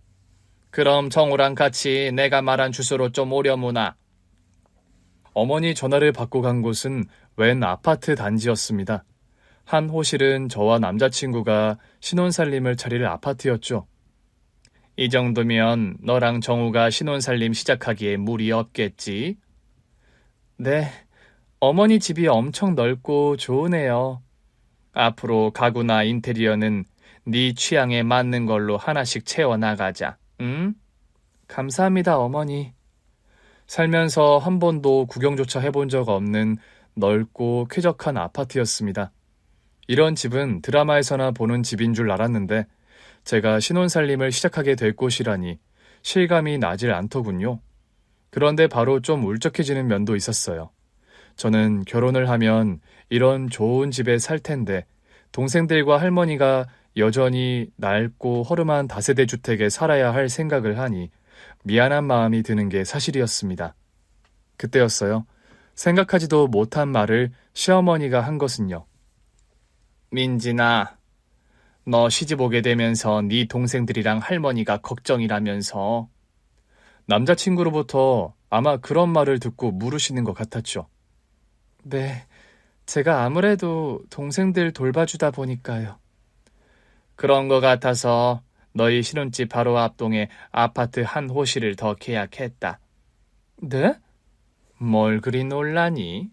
그럼 정우랑 같이 내가 말한 주소로 좀 오려무나. 어머니 전화를 받고 간 곳은 웬 아파트 단지였습니다. 한 호실은 저와 남자친구가 신혼살림을 차릴 아파트였죠. 이 정도면 너랑 정우가 신혼살림 시작하기에 무리 없겠지? 네, 어머니 집이 엄청 넓고 좋으네요. 앞으로 가구나 인테리어는 네 취향에 맞는 걸로 하나씩 채워나가자, 응? 감사합니다, 어머니. 살면서 한 번도 구경조차 해본 적 없는 넓고 쾌적한 아파트였습니다. 이런 집은 드라마에서나 보는 집인 줄 알았는데 제가 신혼살림을 시작하게 될 곳이라니 실감이 나질 않더군요. 그런데 바로 좀 울적해지는 면도 있었어요. 저는 결혼을 하면 이런 좋은 집에 살 텐데 동생들과 할머니가 여전히 낡고 허름한 다세대 주택에 살아야 할 생각을 하니 미안한 마음이 드는 게 사실이었습니다. 그때였어요. 생각하지도 못한 말을 시어머니가 한 것은요. 민진아, 너 시집 오게 되면서 네 동생들이랑 할머니가 걱정이라면서. 남자친구로부터 아마 그런 말을 듣고 물으시는 것 같았죠. 네, 제가 아무래도 동생들 돌봐주다 보니까요. 그런 것 같아서 너희 신혼집 바로 앞동에 아파트 한 호실을 더 계약했다. 네? 뭘 그리 놀라니?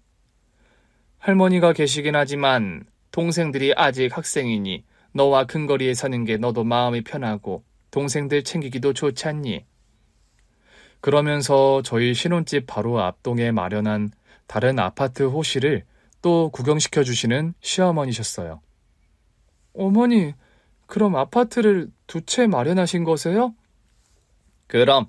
할머니가 계시긴 하지만 동생들이 아직 학생이니 너와 근거리에 사는 게 너도 마음이 편하고 동생들 챙기기도 좋지 않니? 그러면서 저희 신혼집 바로 앞동에 마련한 다른 아파트 호실을 또 구경시켜 주시는 시어머니셨어요. 어머니, 그럼 아파트를 두 채 마련하신 거세요? 그럼.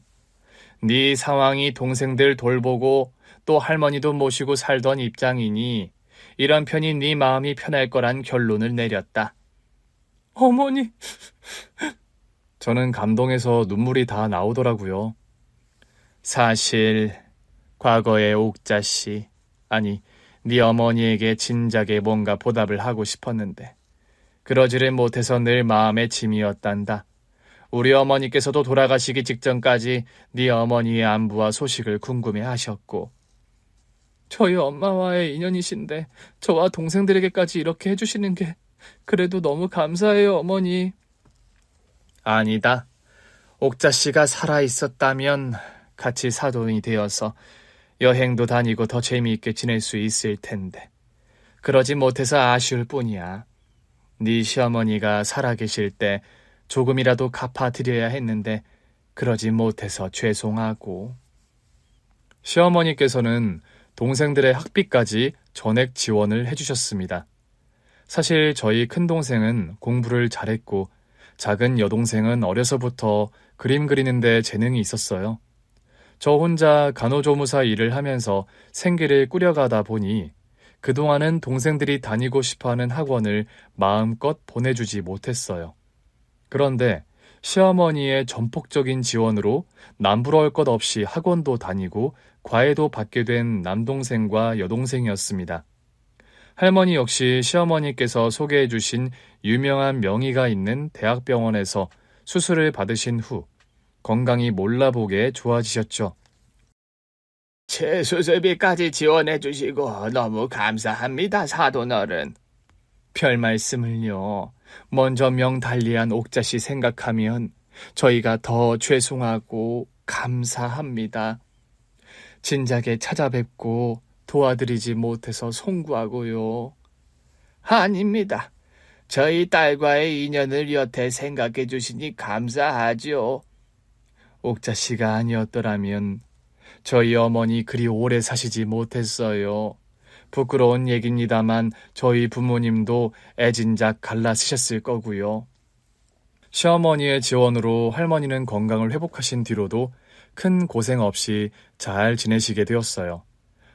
네 상황이 동생들 돌보고 또 할머니도 모시고 살던 입장이니 이런 편이 네 마음이 편할 거란 결론을 내렸다. 어머니! 저는 감동해서 눈물이 다 나오더라고요. 사실 과거의 옥자씨, 아니 네 어머니에게 진작에 뭔가 보답을 하고 싶었는데 그러지를 못해서 늘 마음의 짐이었단다. 우리 어머니께서도 돌아가시기 직전까지 네 어머니의 안부와 소식을 궁금해하셨고. 저희 엄마와의 인연이신데 저와 동생들에게까지 이렇게 해주시는 게 그래도 너무 감사해요, 어머니. 아니다. 옥자씨가 살아있었다면 같이 사돈이 되어서 여행도 다니고 더 재미있게 지낼 수 있을 텐데 그러지 못해서 아쉬울 뿐이야. 네 시어머니가 살아계실 때 조금이라도 갚아드려야 했는데 그러지 못해서 죄송하고. 시어머니께서는 동생들의 학비까지 전액 지원을 해주셨습니다. 사실 저희 큰동생은 공부를 잘했고 작은 여동생은 어려서부터 그림 그리는데 재능이 있었어요. 저 혼자 간호조무사 일을 하면서 생계를 꾸려가다 보니 그동안은 동생들이 다니고 싶어하는 학원을 마음껏 보내주지 못했어요. 그런데 시어머니의 전폭적인 지원으로 남부러울 것 없이 학원도 다니고 과외도 받게 된 남동생과 여동생이었습니다. 할머니 역시 시어머니께서 소개해 주신 유명한 명의가 있는 대학병원에서 수술을 받으신 후 건강이 몰라보게 좋아지셨죠. 제 수술비까지 지원해 주시고 너무 감사합니다, 사돈어른. 별 말씀을요. 먼저 명달리한 옥자씨 생각하면 저희가 더 죄송하고 감사합니다. 진작에 찾아뵙고 도와드리지 못해서 송구하고요. 아닙니다. 저희 딸과의 인연을 여태 생각해 주시니 감사하죠. 옥자씨가 아니었더라면 저희 어머니 그리 오래 사시지 못했어요. 부끄러운 얘기입니다만 저희 부모님도 애진작 갈라 쓰셨을 거고요. 시어머니의 지원으로 할머니는 건강을 회복하신 뒤로도 큰 고생 없이 잘 지내시게 되었어요.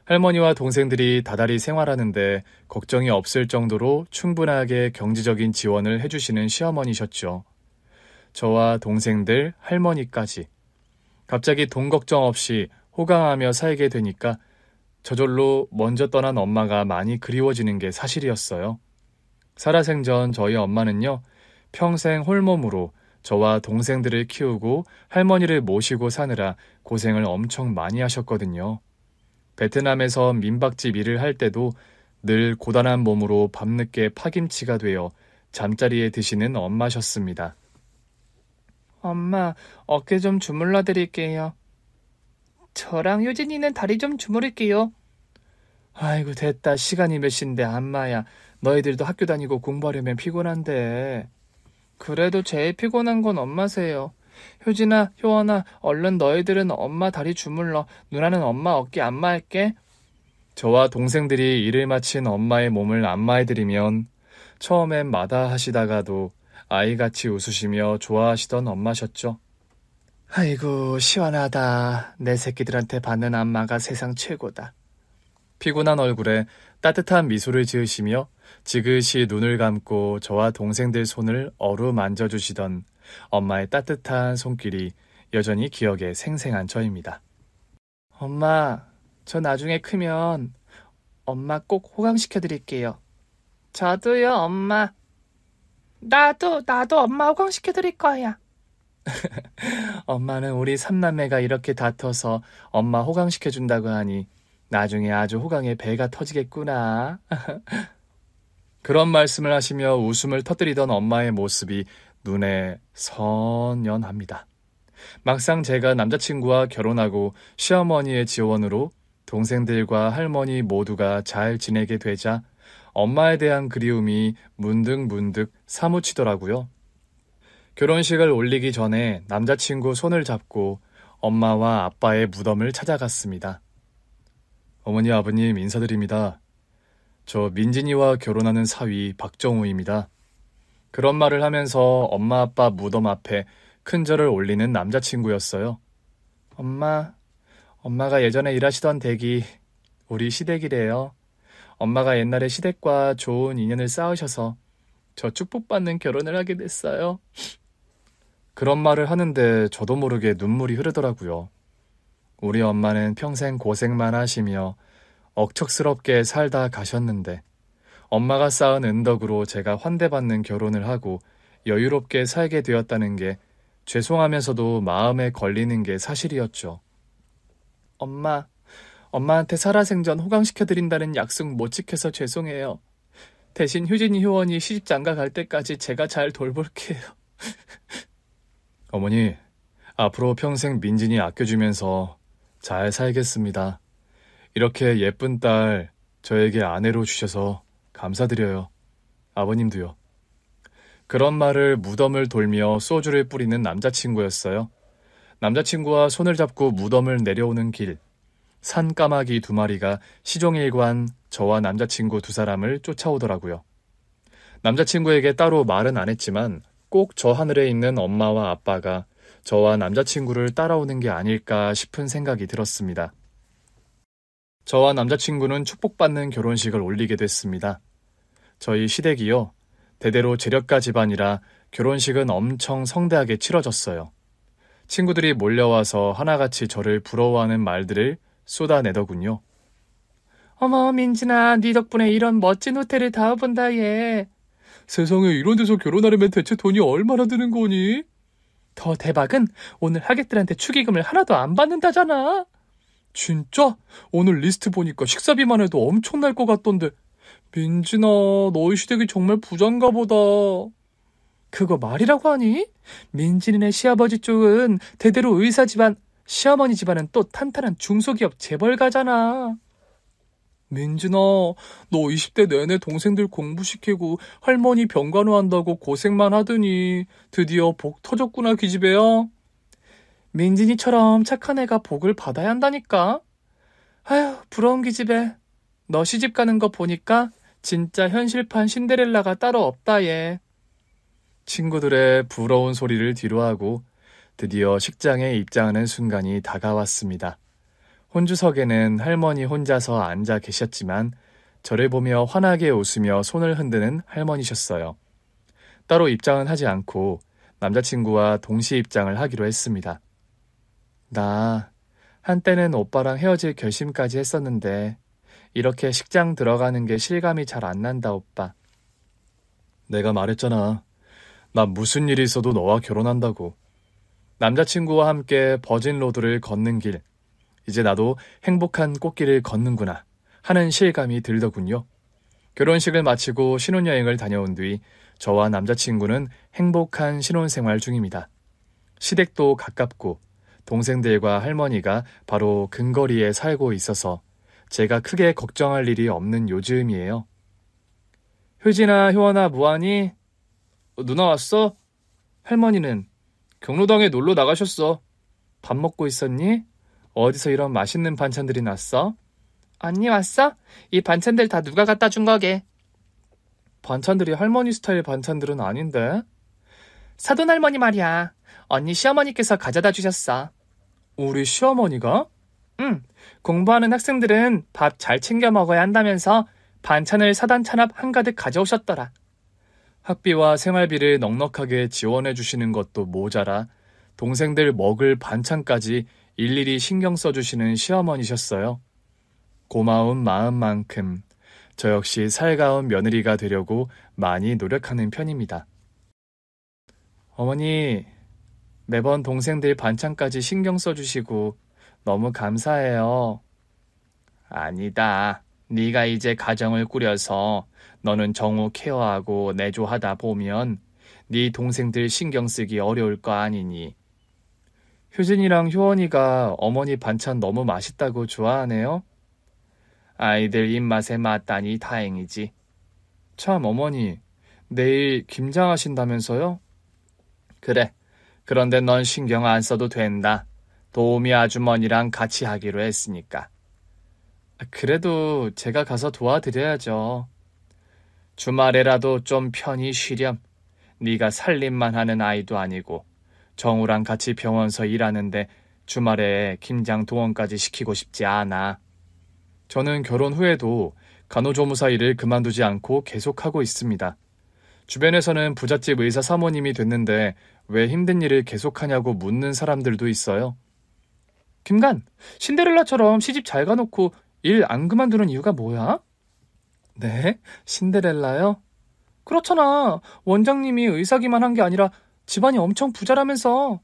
할머니와 동생들이 다달이 생활하는데 걱정이 없을 정도로 충분하게 경제적인 지원을 해주시는 시어머니셨죠. 저와 동생들, 할머니까지. 갑자기 돈 걱정 없이 호강하며 살게 되니까 저절로 먼저 떠난 엄마가 많이 그리워지는 게 사실이었어요. 살아생전 저희 엄마는요, 평생 홀몸으로 저와 동생들을 키우고 할머니를 모시고 사느라 고생을 엄청 많이 하셨거든요. 베트남에서 민박집 일을 할 때도 늘 고단한 몸으로 밤늦게 파김치가 되어 잠자리에 드시는 엄마셨습니다. 엄마, 어깨 좀 주물러 드릴게요. 저랑 효진이는 다리 좀 주무를게요. 아이고 됐다. 시간이 몇 시인데 안마야. 너희들도 학교 다니고 공부하려면 피곤한데. 그래도 제일 피곤한 건 엄마세요. 효진아, 효원아, 얼른 너희들은 엄마 다리 주물러. 누나는 엄마 어깨 안마할게. 저와 동생들이 일을 마친 엄마의 몸을 안마해드리면 처음엔 마다하시다가도 아이같이 웃으시며 좋아하시던 엄마셨죠. 아이고 시원하다. 내 새끼들한테 받는 안마가 세상 최고다. 피곤한 얼굴에 따뜻한 미소를 지으시며 지그시 눈을 감고 저와 동생들 손을 어루만져 주시던 엄마의 따뜻한 손길이 여전히 기억에 생생한 저입니다. 엄마, 저 나중에 크면 엄마 꼭 호강시켜드릴게요. 저도요, 엄마. 나도 엄마 호강시켜드릴 거야. 엄마는 우리 삼남매가 이렇게 다퉈서 엄마 호강시켜준다고 하니 나중에 아주 호강의 배가 터지겠구나. 그런 말씀을 하시며 웃음을 터뜨리던 엄마의 모습이 눈에 선연합니다. 막상 제가 남자친구와 결혼하고 시어머니의 지원으로 동생들과 할머니 모두가 잘 지내게 되자 엄마에 대한 그리움이 문득문득 사무치더라고요. 결혼식을 올리기 전에 남자친구 손을 잡고 엄마와 아빠의 무덤을 찾아갔습니다. 어머니, 아버님 인사드립니다. 저 민진이와 결혼하는 사위 박정우입니다. 그런 말을 하면서 엄마 아빠 무덤 앞에 큰 절을 올리는 남자친구였어요. 엄마가 예전에 일하시던 댁이 우리 시댁이래요. 엄마가 옛날에 시댁과 좋은 인연을 쌓으셔서 저 축복받는 결혼을 하게 됐어요. 그런 말을 하는데 저도 모르게 눈물이 흐르더라고요. 우리 엄마는 평생 고생만 하시며 억척스럽게 살다 가셨는데 엄마가 쌓은 은덕으로 제가 환대받는 결혼을 하고 여유롭게 살게 되었다는 게 죄송하면서도 마음에 걸리는 게 사실이었죠. 엄마한테 살아생전 호강시켜드린다는 약속 못 지켜서 죄송해요. 대신 효진이 효원이 시집 장가 갈 때까지 제가 잘 돌볼게요. 어머니, 앞으로 평생 민진이 아껴주면서 잘 살겠습니다. 이렇게 예쁜 딸 저에게 아내로 주셔서 감사드려요. 아버님도요. 그런 말을 무덤을 돌며 소주를 뿌리는 남자친구였어요. 남자친구와 손을 잡고 무덤을 내려오는 길, 산까마귀 2마리가 시종일관 저와 남자친구 2사람을 쫓아오더라고요. 남자친구에게 따로 말은 안 했지만 꼭 저 하늘에 있는 엄마와 아빠가 저와 남자친구를 따라오는 게 아닐까 싶은 생각이 들었습니다. 저와 남자친구는 축복받는 결혼식을 올리게 됐습니다. 저희 시댁이요. 대대로 재력가 집안이라 결혼식은 엄청 성대하게 치러졌어요. 친구들이 몰려와서 하나같이 저를 부러워하는 말들을 쏟아내더군요. 어머, 민진아, 네 덕분에 이런 멋진 호텔을 다 와본다, 얘. 세상에, 이런 데서 결혼하려면 대체 돈이 얼마나 드는 거니? 더 대박은 오늘 하객들한테 축의금을 하나도 안 받는다잖아. 진짜? 오늘 리스트 보니까 식사비만 해도 엄청날 것 같던데. 민진아, 너희 시댁이 정말 부자인가 보다. 그거 말이라고 하니? 민진이네 시아버지 쪽은 대대로 의사 집안, 시어머니 집안은 또 탄탄한 중소기업 재벌가잖아. 민진아, 너 20대 내내 동생들 공부시키고 할머니 병간호한다고 고생만 하더니 드디어 복 터졌구나, 기집애야. 민진이처럼 착한 애가 복을 받아야 한다니까. 아휴, 부러운 기집애. 너 시집 가는 거 보니까 진짜 현실판 신데렐라가 따로 없다, 얘. 친구들의 부러운 소리를 뒤로하고 드디어 식장에 입장하는 순간이 다가왔습니다. 혼주석에는 할머니 혼자서 앉아 계셨지만 저를 보며 환하게 웃으며 손을 흔드는 할머니셨어요. 따로 입장은 하지 않고 남자친구와 동시 입장을 하기로 했습니다. 나 한때는 오빠랑 헤어질 결심까지 했었는데 이렇게 식장 들어가는 게 실감이 잘 안 난다, 오빠. 내가 말했잖아. 나 무슨 일이 있어도 너와 결혼한다고. 남자친구와 함께 버진로드를 걷는 길, 이제 나도 행복한 꽃길을 걷는구나 하는 실감이 들더군요. 결혼식을 마치고 신혼여행을 다녀온 뒤 저와 남자친구는 행복한 신혼생활 중입니다. 시댁도 가깝고 동생들과 할머니가 바로 근거리에 살고 있어서 제가 크게 걱정할 일이 없는 요즘이에요. 효진아, 효원아, 뭐하니? 누나 왔어? 할머니는 경로당에 놀러 나가셨어. 밥 먹고 있었니? 어디서 이런 맛있는 반찬들이 났어? 언니 왔어? 이 반찬들 다 누가 갖다 준 거게? 반찬들이 할머니 스타일 반찬들은 아닌데? 사돈 할머니 말이야. 언니 시어머니께서 가져다 주셨어. 우리 시어머니가? 공부하는 학생들은 밥 잘 챙겨 먹어야 한다면서 반찬을 사단 찬압 한가득 가져오셨더라. 학비와 생활비를 넉넉하게 지원해 주시는 것도 모자라 동생들 먹을 반찬까지 일일이 신경 써주시는 시어머니셨어요. 고마운 마음만큼 저 역시 살가운 며느리가 되려고 많이 노력하는 편입니다. 어머니, 매번 동생들 반찬까지 신경 써주시고 너무 감사해요. 아니다. 네가 이제 가정을 꾸려서 너는 정우 케어하고 내조하다 보면 네 동생들 신경 쓰기 어려울 거 아니니. 효진이랑 효원이가 어머니 반찬 너무 맛있다고 좋아하네요. 아이들 입맛에 맞다니 다행이지. 참 어머니, 내일 김장하신다면서요? 그래. 그런데 넌 신경 안 써도 된다. 도우미 아주머니랑 같이 하기로 했으니까. 그래도 제가 가서 도와드려야죠. 주말에라도 좀 편히 쉬렴. 네가 살림만 하는 아이도 아니고 정우랑 같이 병원서 일하는데 주말에 김장 도원까지 시키고 싶지 않아. 저는 결혼 후에도 간호조무사 일을 그만두지 않고 계속하고 있습니다. 주변에서는 부잣집 의사 사모님이 됐는데 왜 힘든 일을 계속하냐고 묻는 사람들도 있어요. 김간, 신데렐라처럼 시집 잘 가놓고 일 안 그만두는 이유가 뭐야? 네? 신데렐라요? 그렇잖아. 원장님이 의사기만 한 게 아니라 집안이 엄청 부자라면서.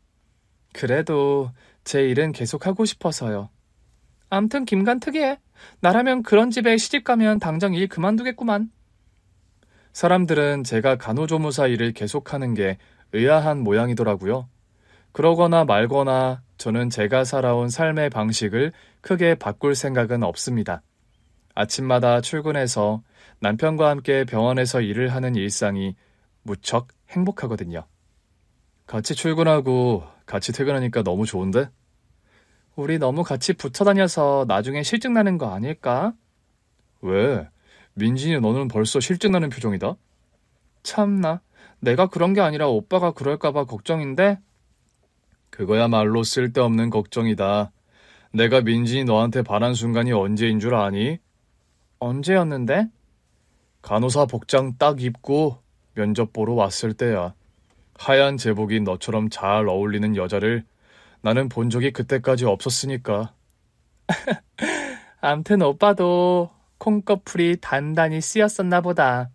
그래도 제 일은 계속하고 싶어서요. 암튼 김간 특이해. 나라면 그런 집에 시집가면 당장 일 그만두겠구만. 사람들은 제가 간호조무사 일을 계속하는 게 의아한 모양이더라고요. 그러거나 말거나 저는 제가 살아온 삶의 방식을 크게 바꿀 생각은 없습니다. 아침마다 출근해서 남편과 함께 병원에서 일을 하는 일상이 무척 행복하거든요. 같이 출근하고 같이 퇴근하니까 너무 좋은데? 우리 너무 같이 붙어 다녀서 나중에 실증 나는 거 아닐까? 왜? 민진이 너는 벌써 실증 나는 표정이다? 참나, 내가 그런 게 아니라 오빠가 그럴까봐 걱정인데? 그거야말로 쓸데없는 걱정이다. 내가 민진이 너한테 반한 순간이 언제인 줄 아니? 언제였는데? 간호사 복장 딱 입고 면접 보러 왔을 때야. 하얀 제복이 너처럼 잘 어울리는 여자를 나는 본 적이 그때까지 없었으니까. 암튼 오빠도 콩꺼풀이 단단히 쓰였었나 보다.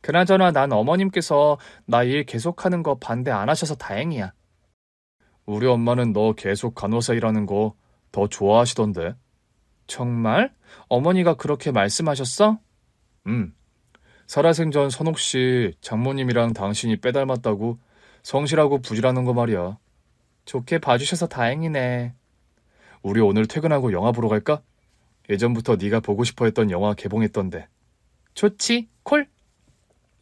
그나저나 난 어머님께서 나 일 계속하는 거 반대 안 하셔서 다행이야. 우리 엄마는 너 계속 간호사 일하는 거 더 좋아하시던데. 정말? 어머니가 그렇게 말씀하셨어? 살아생전 선옥씨 장모님이랑 당신이 빼닮았다고 성실하고 부지런한 거 말이야. 좋게 봐주셔서 다행이네. 우리 오늘 퇴근하고 영화 보러 갈까? 예전부터 네가 보고 싶어 했던 영화 개봉했던데. 좋지, 콜.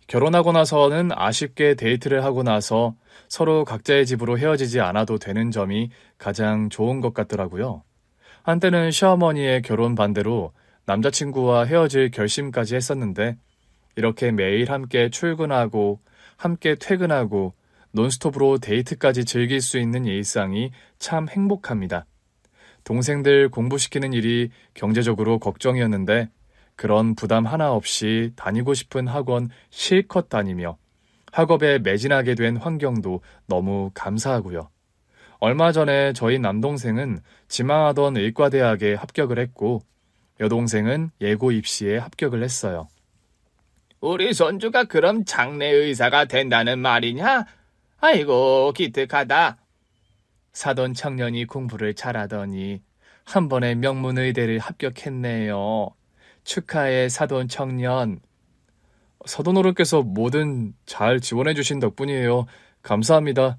결혼하고 나서는 아쉽게 데이트를 하고 나서 서로 각자의 집으로 헤어지지 않아도 되는 점이 가장 좋은 것 같더라고요. 한때는 시어머니의 결혼 반대로 남자친구와 헤어질 결심까지 했었는데 이렇게 매일 함께 출근하고 함께 퇴근하고 논스톱으로 데이트까지 즐길 수 있는 일상이 참 행복합니다. 동생들 공부시키는 일이 경제적으로 걱정이었는데 그런 부담 하나 없이 다니고 싶은 학원 실컷 다니며 학업에 매진하게 된 환경도 너무 감사하고요. 얼마 전에 저희 남동생은 지망하던 의과대학에 합격을 했고 여동생은 예고 입시에 합격을 했어요. 우리 손주가 그럼 장내 의사가 된다는 말이냐? 아이고 기특하다. 사돈 청년이 공부를 잘하더니 한 번에 명문의대를 합격했네요. 축하해 사돈 청년. 사돈 어른께서 뭐든 잘 지원해 주신 덕분이에요. 감사합니다.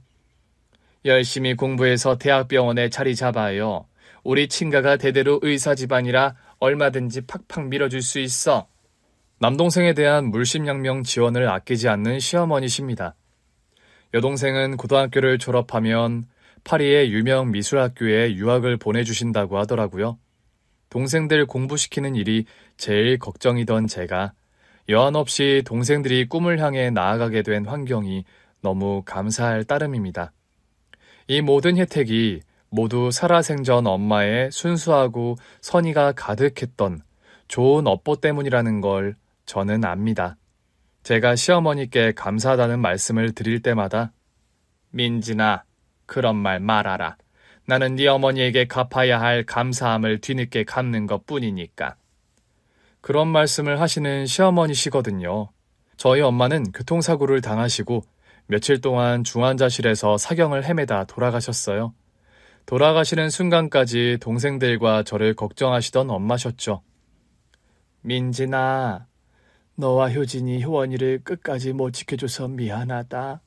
열심히 공부해서 대학병원에 자리 잡아요. 우리 친가가 대대로 의사 집안이라 얼마든지 팍팍 밀어줄 수 있어. 남동생에 대한 물심양명 지원을 아끼지 않는 시어머니십니다. 여동생은 고등학교를 졸업하면 파리의 유명 미술학교에 유학을 보내주신다고 하더라고요. 동생들 공부시키는 일이 제일 걱정이던 제가 여한 없이 동생들이 꿈을 향해 나아가게 된 환경이 너무 감사할 따름입니다. 이 모든 혜택이 모두 살아생전 엄마의 순수하고 선의가 가득했던 좋은 업보 때문이라는 걸 저는 압니다. 제가 시어머니께 감사하다는 말씀을 드릴 때마다 민진아, 그런 말 말아라. 나는 네 어머니에게 갚아야 할 감사함을 뒤늦게 갚는 것뿐이니까. 그런 말씀을 하시는 시어머니시거든요. 저희 엄마는 교통사고를 당하시고 며칠 동안 중환자실에서 사경을 헤매다 돌아가셨어요. 돌아가시는 순간까지 동생들과 저를 걱정하시던 엄마셨죠. 민진아, 너와 효진이 효원이를 끝까지 못 지켜줘서 미안하다.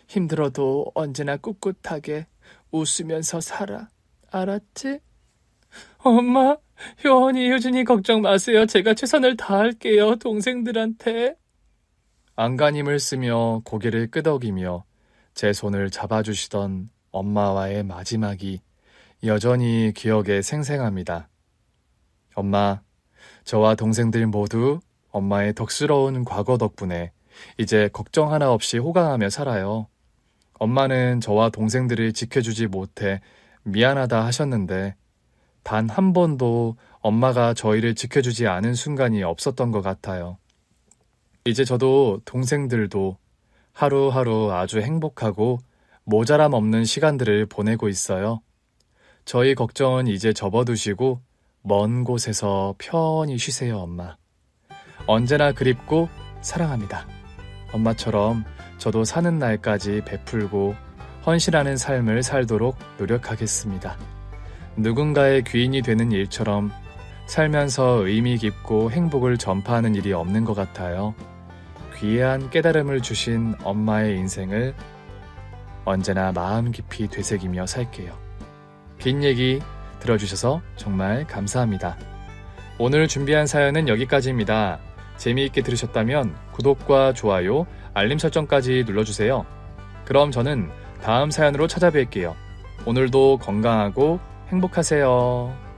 힘들어도 언제나 꿋꿋하게 웃으면서 살아. 알았지? 엄마, 효원이, 효진이 걱정 마세요. 제가 최선을 다할게요. 동생들한테. 안간힘을 쓰며 고개를 끄덕이며 제 손을 잡아주시던 엄마와의 마지막이 여전히 기억에 생생합니다. 엄마, 저와 동생들 모두 엄마의 덕스러운 과거 덕분에 이제 걱정 하나 없이 호강하며 살아요. 엄마는 저와 동생들을 지켜주지 못해 미안하다 하셨는데 단 한 번도 엄마가 저희를 지켜주지 않은 순간이 없었던 것 같아요. 이제 저도 동생들도 하루하루 아주 행복하고 모자람 없는 시간들을 보내고 있어요. 저희 걱정은 이제 접어두시고 먼 곳에서 편히 쉬세요, 엄마. 언제나 그립고 사랑합니다. 엄마처럼 저도 사는 날까지 베풀고 헌신하는 삶을 살도록 노력하겠습니다. 누군가의 귀인이 되는 일처럼 살면서 의미 깊고 행복을 전파하는 일이 없는 것 같아요. 귀한 깨달음을 주신 엄마의 인생을 언제나 마음 깊이 되새기며 살게요. 긴 얘기 들어주셔서 정말 감사합니다. 오늘 준비한 사연은 여기까지입니다. 재미있게 들으셨다면 구독과 좋아요, 알림 설정까지 눌러주세요. 그럼 저는 다음 사연으로 찾아뵐게요. 오늘도 건강하고 행복하세요.